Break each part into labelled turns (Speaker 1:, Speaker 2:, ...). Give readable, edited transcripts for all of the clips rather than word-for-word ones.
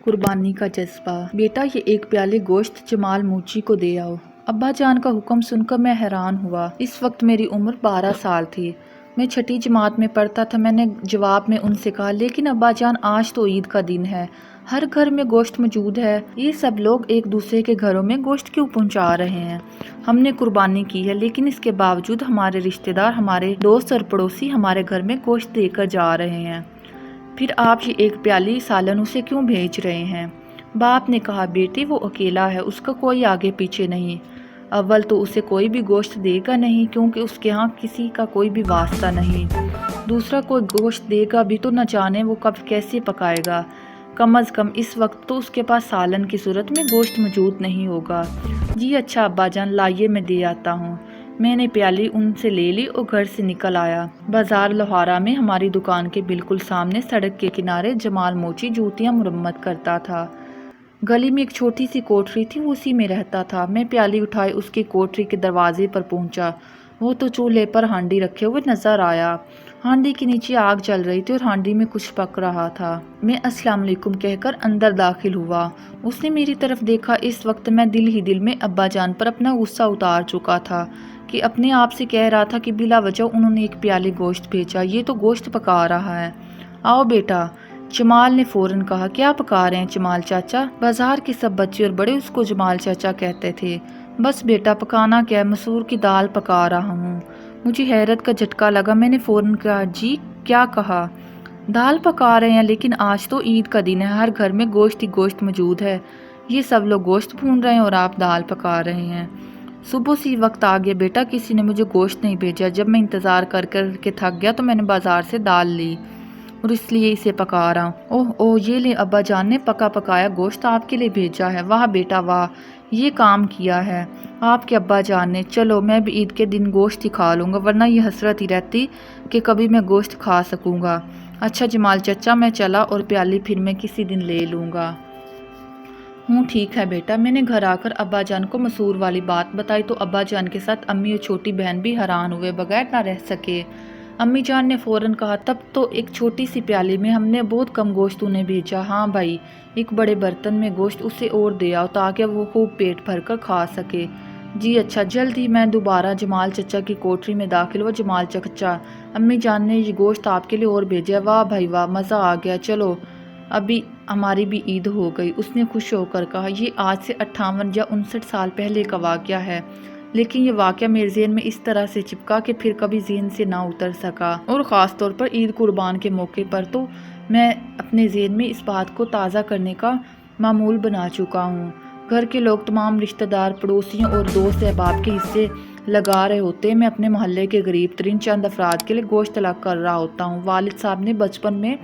Speaker 1: قربانی کا جذبہ۔ بیٹا یہ ایک پیالے گوشت جمال موچی کو دے آؤ۔ ابا جان کا حکم سن کر میں حیران ہوا۔ اس وقت میری عمر 12 سال تھی۔ میں چھٹی جماعت میں پڑھتا تھا۔ میں نے جواب میں ان سے کہا، لیکن ابا جان آج تو عید کا دن ہے، ہر گھر میں گوشت موجود ہے، یہ سب لوگ ایک دوسرے کے گھروں میں گوشت کیوں پہنچا رہے ہیں؟ ہم نے قربانی کی ہے، لیکن اس کے باوجود ہمارے رشتہ دار، ہمارے دوست اور پڑوسی ہمارے گھر میں گوشت دے کر جا رہے ہیں، پھر آپ یہ ایک پیالی سالن اسے کیوں بھیج رہے ہیں؟ باپ نے کہا، بیٹی وہ اکیلا ہے، اس کا کوئی آگے پیچھے نہیں۔ اول تو اسے کوئی بھی گوشت دے گا نہیں، کیونکہ اس کے ہاں کسی کا کوئی بھی واسطہ نہیں۔ دوسرا کوئی گوشت دے گا بھی تو نہ جانے وہ کب کیسے پکائے گا۔ کم از کم اس وقت تو اس کے پاس سالن کی صورت میں گوشت موجود نہیں ہوگا۔ جی اچھا ابا جان، لائیے میں دے آتا ہوں۔ میں نے پیالی ان سے لے لی اور گھر سے نکل آیا۔ بازار لوہارا میں ہماری دکان کے بالکل سامنے سڑک کے کنارے جمال موچی جوتیاں مرمت کرتا تھا۔ گلی میں ایک چھوٹی سی کوٹری تھی، اسی میں رہتا تھا۔ میں پیالی اٹھائے اس کی کوٹری کے دروازے پر پہنچا۔ وہ تو چولہے پر ہانڈی رکھے ہوئے نظر آیا۔ ہانڈی کے نیچے آگ جل رہی تھی اور ہانڈی میں کچھ پک رہا تھا۔ میں السلام علیکم کہہ کر اندر داخل ہوا۔ اس نے میری طرف دیکھا۔ اس وقت میں دل ہی دل میں ابا جان پر اپنا غصہ اتار چکا تھا کہ اپنے آپ سے کہہ رہا تھا کہ بلا وجہ انہوں نے ایک پیالے گوشت بھیجا، یہ تو گوشت پکا رہا ہے۔ آؤ بیٹا، جمال نے فوراً کہا۔ کیا پکا رہے ہیں جمال چاچا؟ بازار کے سب بچے اور بڑے اس کو جمال چاچا کہتے تھے۔ بس بیٹا پکانا کیا ہے، مسور کی دال پکا رہا ہوں۔ مجھے حیرت کا جھٹکا لگا۔ میں نے فوراً کہا، جی کیا کہا؟ دال پکا رہے ہیں، لیکن آج تو عید کا دن ہے، ہر گھر میں گوشت ہی گوشت موجود ہے، یہ سب لوگ گوشت بھون رہے ہیں اور آپ دال پکا رہے ہیں۔ صبح سے وقت آ گیا بیٹا، کسی نے مجھے گوشت نہیں بھیجا۔ جب میں انتظار کر کر کے تھک گیا تو میں نے بازار سے دال لی اور اس لیے اسے پکا رہا ہوں۔ اوہ یہ لے، ابا جان نے پکا پکایا گوشت آپ کے لیے بھیجا ہے۔ واہ بیٹا واہ، یہ کام کیا ہے آپ کے ابا جان نے۔ چلو میں بھی عید کے دن گوشت ہی کھا لوں گا، ورنہ یہ حسرت ہی رہتی کہ کبھی میں گوشت کھا سکوں گا۔ اچھا جمال چچا میں چلا، اور پیالی پھر میں کسی دن لے لوں گا۔ ٹھیک ہے بیٹا۔ میں نے گھر آ کر ابا جان کو مسور والی بات بتائی تو ابا جان کے ساتھ امی اور چھوٹی بہن بھی حیران ہوئے بغیر نہ رہ سکے۔ امی جان نے فوراً کہا، تب تو ایک چھوٹی سی پیالی میں ہم نے بہت کم گوشت انہیں بھیجا۔ ہاں بھائی، ایک بڑے برتن میں گوشت اسے اور دے آؤ تاکہ وہ خوب پیٹ بھر کر کھا سکے۔ جی اچھا۔ جلد ہی میں دوبارہ جمال چچا کی کوٹری میں داخل ہوا۔ جمال چچا، امی جان نے یہ گوشت آپ کے لیے اور بھیجا ہے۔ واہ بھائی واہ، مزہ آ گیا، چلو ابھی ہماری بھی عید ہو گئی۔ اس نے خوش ہو کر کہا، یہ آج سے 58 یا 59 سال پہلے کا واقعہ ہے، لیکن یہ واقعہ میرے ذہن میں اس طرح سے چپکا کہ پھر کبھی ذہن سے نہ اتر سکا، اور خاص طور پر عید قربان کے موقع پر تو میں اپنے ذہن میں اس بات کو تازہ کرنے کا معمول بنا چکا ہوں۔ گھر کے لوگ، تمام رشتہ دار، پڑوسیوں اور دوست احباب کے حصے لگا رہے ہوتے ہیں۔ میں اپنے محلے کے غریب ترین چند افراد کے لیے گوشت الگ کر رہا ہوتا ہوں۔ والد صاحب نے بچپن میں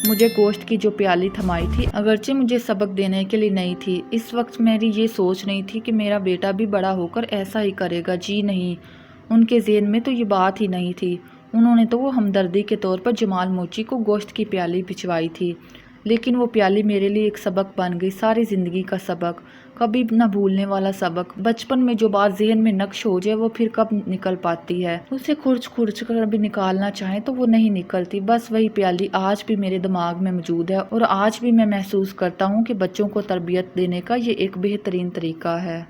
Speaker 1: مجھے گوشت کی جو پیالی تھمائی تھی، اگرچہ مجھے سبق دینے کے لیے نہیں تھی، اس وقت میری یہ سوچ نہیں تھی کہ میرا بیٹا بھی بڑا ہو کر ایسا ہی کرے گا۔ جی نہیں، ان کے ذہن میں تو یہ بات ہی نہیں تھی۔ انہوں نے تو وہ ہمدردی کے طور پر جمال موچی کو گوشت کی پیالی بھجوائی تھی، لیکن وہ پیالی میرے لیے ایک سبق بن گئی، ساری زندگی کا سبق، کبھی نہ بھولنے والا سبق۔ بچپن میں جو بات ذہن میں نقش ہو جائے وہ پھر کب نکل پاتی ہے؟ اسے کھرچ کھرچ کر بھی نکالنا چاہیں تو وہ نہیں نکلتی۔ بس وہی پیالی آج بھی میرے دماغ میں موجود ہے، اور آج بھی میں محسوس کرتا ہوں کہ بچوں کو تربیت دینے کا یہ ایک بہترین طریقہ ہے۔